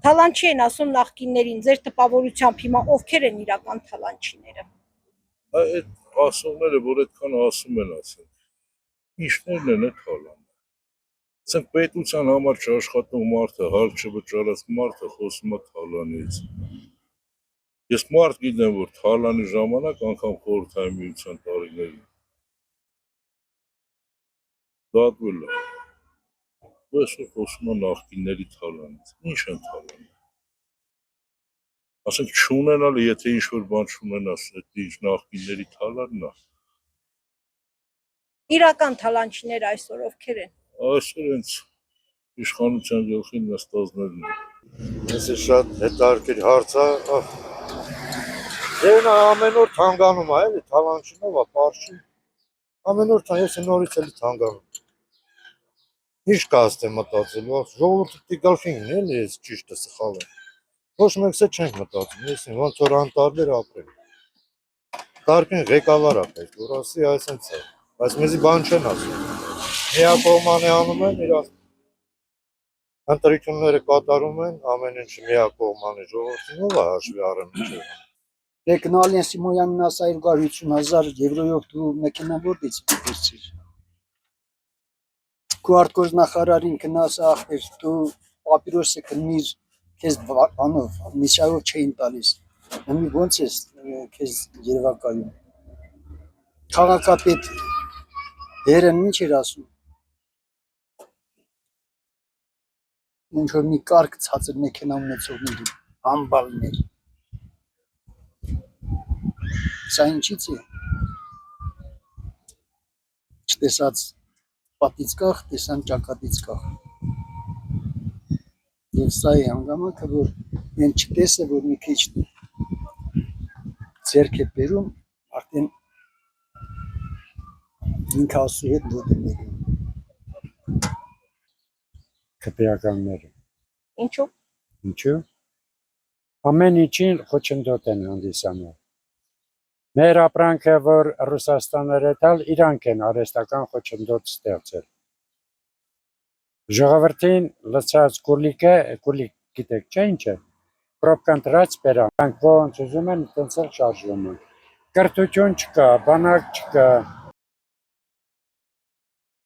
Թալանչի են ասում նախկիններին, ձեր տպավորությամբ հիմա ովքեր են իրական թալանչիները։ Այդ ասողները, որ այդքան ասում են, ասենք, ինչներն են այդ թալանը։ Ասենք պետության համար չաշխատող մարդը, հարկ չվճարած մարդը խոսում է թալանից։ Ես մարդ գիտեմ, որ թալանի ժամանակ անգամ խորհրդային միության տարիներին դատվել է։ Այսօր խոսում է նախկինների թալանից։ Ինչ են թալանը։ Ասենք չունենալ, եթե ինչ-որ բան չունենաս, այդ ինչ նախկինների թալանն է։ Իրական թալանչիները այսօր ովքեր են։ Այսօր հենց իշխանության գլխին նստածներն են։ Ես շատ հետաքրքիր հարց է։ Դե նա ամեն օր թանգանում է, էլի թալանչինով է, պարշի։ Ամեն օր ես նորից էլի թանգանում։ Ինչ կասեմ մտածել, ժողովրդի գլխին էլի ես ճիշտը սխալը։ Ոչ մեկը չենք մտածում, ես ոնց որ անտարբեր ապրել։ Կարգին ղեկավար է պետք, որ ասի այսպես է, բայց մեզի բան չեն ասում։ Միակողմանի անում են իրար ընտրությունները կատարում են, ամեն ինչ միակողմանի ժողովրդին ով է հաշվի առնում չէ։ Դե գնալ են Սիմոնյանին ասա 250,000 եվրոյով դու մեքենա որտից վերցիր։ Քու արտգործնախարարին գնաս ախր դու պապիրոսը գնիր քեզ բանով միսիայով չէին տալիս։ Նույնիսկ ոնց է քեզ Երևակայում։ Քաղաքապետ Հերեն ինչ էր ասում։ Ինչ որ մի կարգ ցածր մեքենա ունեցողների համբալներ։ Սա ինչից է։ Չտեսած պատից կախ, տեսան ճակատից կախ։ Եվ սա է հանգամանքը, որ են չտեսը, որ մի քիչ ձեռք է բերում, արդեն ինքը ասու հետ դուր է բերում։ Քպեականները։ Ինչու։ Ինչու։ Ամեն ինչին խոչընդոտ են հանդիսանում։ Մեր ապրանքը, որ Ռուսաստանները տալ, իրանք են արհեստական խոչընդոտ ստեղծել։ Ժողովրդին լցած գուլիկ գիտեք, չէ՞ ինչ է։ Պրոբկան դրած բերան, ոնց ուզում են, տենց էլ շարժվում են։ Կրթություն չկա, բանակ չկա,